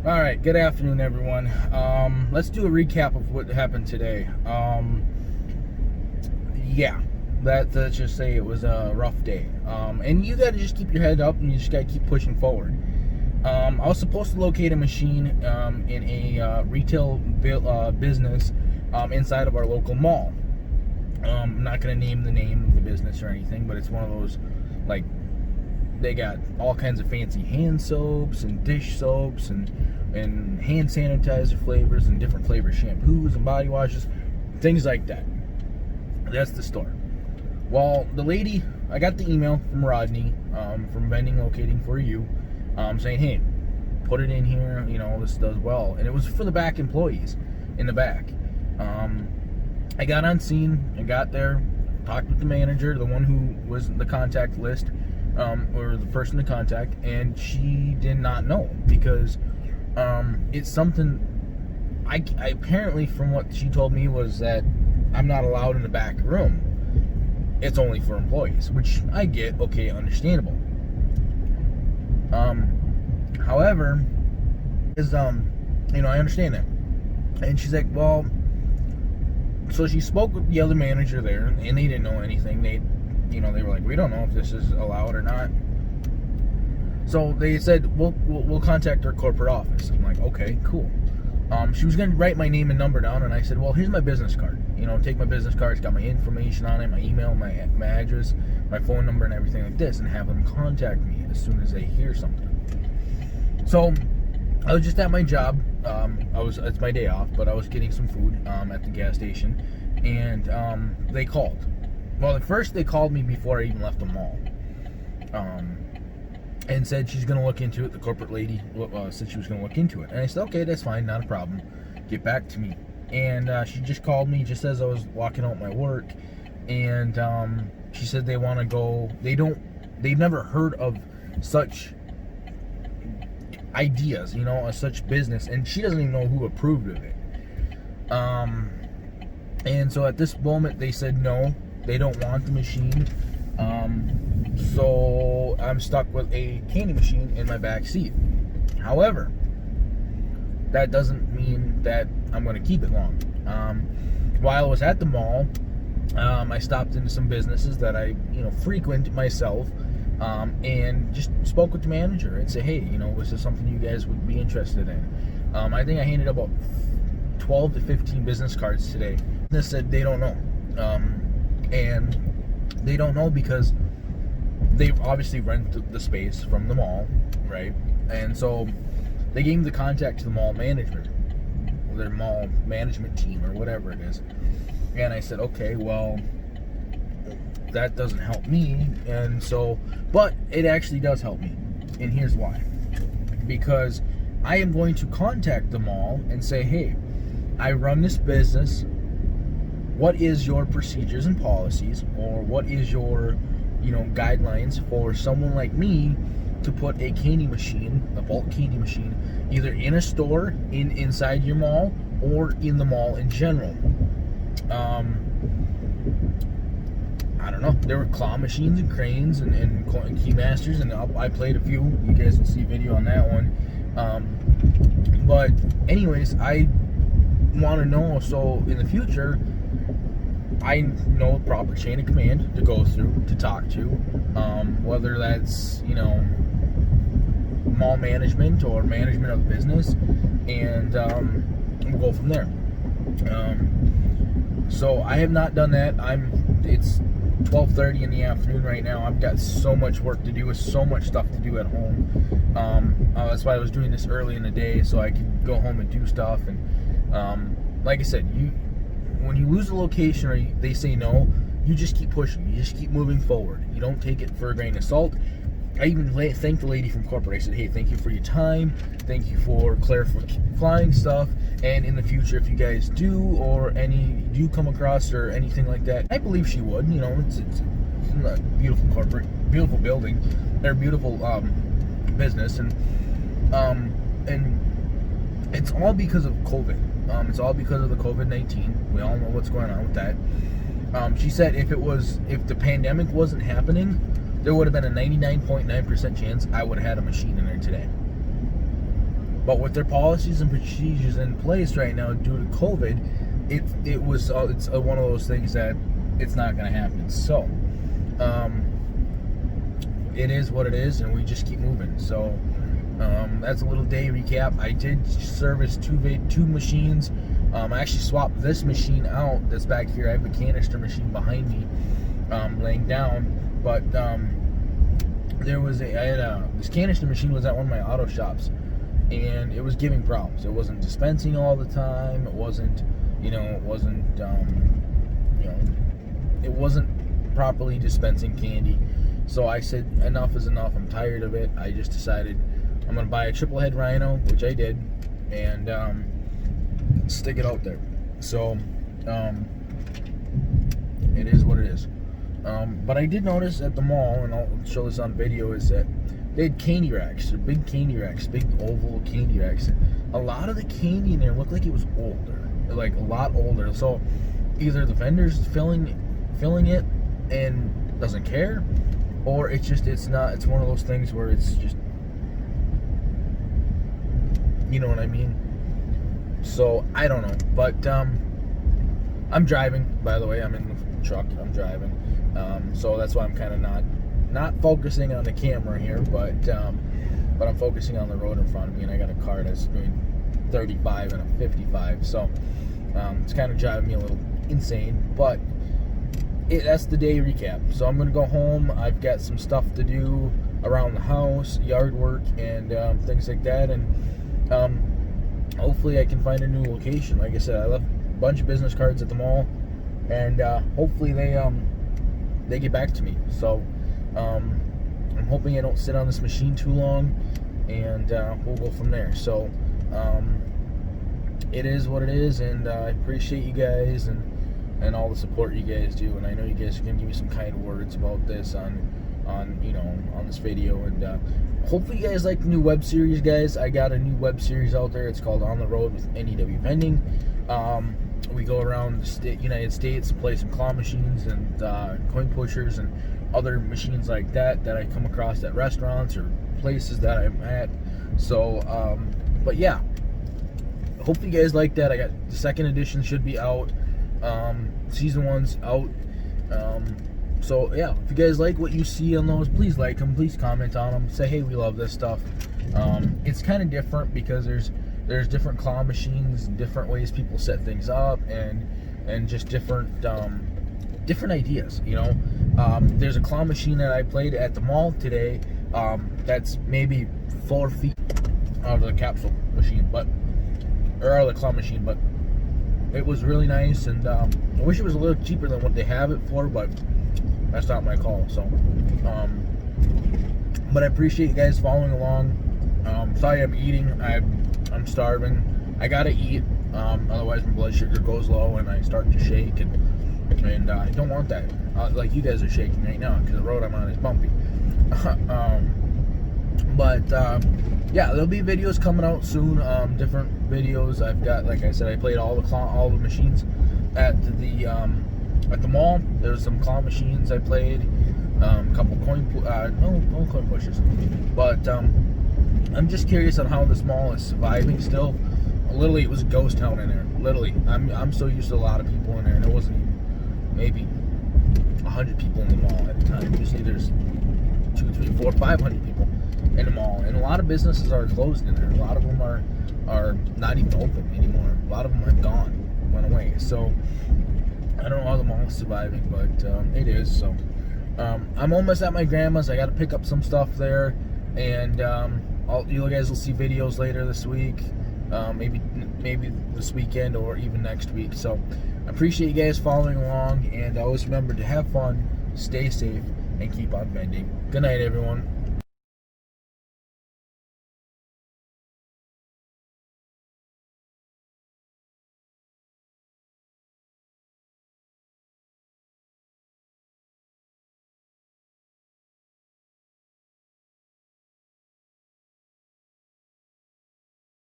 All right, good afternoon, everyone. Let's do a recap of what happened today. Yeah, let's just say it was a rough day. And you got to just keep your head up, and you just got to keep pushing forward. I was supposed to locate a machine in a retail business inside of our local mall. I'm not going to name the name of the business or anything, but it's one of those, like, they got all kinds of fancy hand soaps and dish soaps and hand sanitizer flavors and different flavor shampoos and body washes, things like that. That's the store. Well, the lady, I got the email from Rodney from Vending Locating for You, saying, hey, put it in here, this does well. And it was for the back employees in the back. I got on scene, I got there, talked with the manager, the one who was the contact list, or the person to contact, and she did not know because it's something I apparently, from what she told me, was that I'm not allowed in the back room. It's only for employees, which I get, okay, understandable. However, I understand that. And she's like, well, so she spoke with the other manager there, and they didn't know anything. They were like, we don't know if this is allowed or not. So they said, we'll contact our corporate office. I'm like, okay, cool. She was going to write my name and number down, and I said, well, here's my business card. Take my business card. It's got my information on it, my email, my address, my phone number, and everything like this, and have them contact me as soon as they hear something. So I was just at my job. It's my day off, but I was getting some food at the gas station, and they called. Well, at first they called me before I even left the mall, and said she's going to look into it. The corporate lady said she was going to look into it, and I said, okay, that's fine, not a problem. Get back to me. And she just called me just as I was walking out my work, and she said they want to go. They've never heard of such ideas, such business, and she doesn't even know who approved of it. And so at this moment they said no, they don't want the machine. So I'm stuck with a candy machine in my back seat. However, that doesn't mean that I'm going to keep it long. While I was at the mall, I stopped into some businesses that I frequent myself, and just spoke with the manager and said, hey, is this something you guys would be interested in? I think I handed about 12 to 15 business cards today. They said they don't know. And they don't know because they obviously rent the space from the mall, right? And so they gave me the contact to the mall management, or their mall management team, or whatever it is. And I said, okay, well, that doesn't help me. And so, but it actually does help me. And here's why. Because I am going to contact the mall and say, hey, I run this business. What is your procedures and policies, or what is your, guidelines for someone like me to put a candy machine, a bulk candy machine, either in a store, inside your mall, or in the mall in general? I don't know. There were claw machines and cranes and Keymasters, and I played a few. You guys will see a video on that one. But anyways, I want to know, so in the future, I know the proper chain of command to go through, to talk to, whether that's, mall management or management of the business, and we'll go from there. So I have not done that. It's 12:30 in the afternoon right now. I've got so much work to do, with so much stuff to do at home. That's why I was doing this early in the day, so I could go home and do stuff. And like I said, when you lose a location or they say no, you just keep pushing. You just keep moving forward. You don't take it for a grain of salt. I even thanked the lady from corporate. I said, hey, thank you for your time. Thank you for clarifying stuff. And in the future, if you guys do come across or anything like that, I believe she would. It's a beautiful beautiful building. They're beautiful business, and it's all because of COVID. It's all because of the COVID-19. We all know what's going on with that. She said if the pandemic wasn't happening, there would have been a 99.9% chance I would have had a machine in there today. But with their policies and procedures in place right now due to COVID, it's one of those things that it's not going to happen. So it is what it is, and we just keep moving. So that's a little day recap. I did service two machines. I actually swapped this machine out that's back here. I have a canister machine behind me laying down, but this canister machine was at one of my auto shops, and it was giving problems. It wasn't dispensing all the time. It wasn't properly dispensing candy. So I said, enough is enough. I'm tired of it. I just decided I'm gonna buy a triple head Rhino, which I did, and stick it out there. So it is what it is. But I did notice at the mall, and I'll show this on video, is that they had candy racks. They're big candy racks, big oval candy racks. A lot of the candy in there looked like it was older, like a lot older. So either the vendor's filling it and doesn't care, or it's one of those things where it's just, you know what I mean? So I don't know, but I'm driving, by the way. I'm in the truck. I'm driving, so that's why I'm kind of not focusing on the camera here, but I'm focusing on the road in front of me, and I got a car that's doing 35 and a 55, so it's kind of driving me a little insane. But that's the day recap. So I'm gonna go home. I've got some stuff to do around the house, yard work, and things like that, and hopefully I can find a new location. Like I said, I left a bunch of business cards at the mall, and hopefully they get back to me. So I'm hoping I don't sit on this machine too long, and we'll go from there. So it is what it is, and I appreciate you guys and all the support you guys do, and I know you guys are gonna give me some kind words about this on this video, and hopefully you guys like the new web series, guys. I got a new web series out there. It's called On the Road with NEW Vending. We go around the United States, play some claw machines and coin pushers and other machines like that I come across at restaurants or places that I'm at. So but yeah, hopefully you guys like that. I got the second edition should be out. Season 1's out. So yeah, if you guys like what you see on those, please like them, please comment on them, say hey, we love this stuff. It's kind of different because there's different claw machines, different ways people set things up, and just different ideas, you know. There's a claw machine that I played at the mall today, that's maybe 4 feet out of the capsule machine, but out of the claw machine, but it was really nice, and I wish it was a little cheaper than what they have it for, but that's not my call. So but I appreciate you guys following along. Sorry I'm eating. I'm starving. I gotta eat, otherwise my blood sugar goes low and I start to shake, and I don't want that. Like you guys are shaking right now because the road I'm on is bumpy. Yeah, there'll be videos coming out soon. Different videos. I've got, like I said, I played all the machines at the mall. There's some claw machines I played. A couple no coin pushers. But I'm just curious on how this mall is surviving still. Literally, it was a ghost town in there. Literally, I'm so used to a lot of people in there, and it wasn't even maybe 100 people in the mall at a time. Usually there's 2, 3, 4, 500 people in the mall, and a lot of businesses are closed in there. A lot of them are not even open anymore. A lot of them have went away. So I don't know how the mall is surviving, but it is. So I'm almost at my grandma's. I got to pick up some stuff there, and you guys will see videos later this week, maybe this weekend or even next week. So I appreciate you guys following along, and always remember to have fun, stay safe, and keep on vending. Good night, everyone.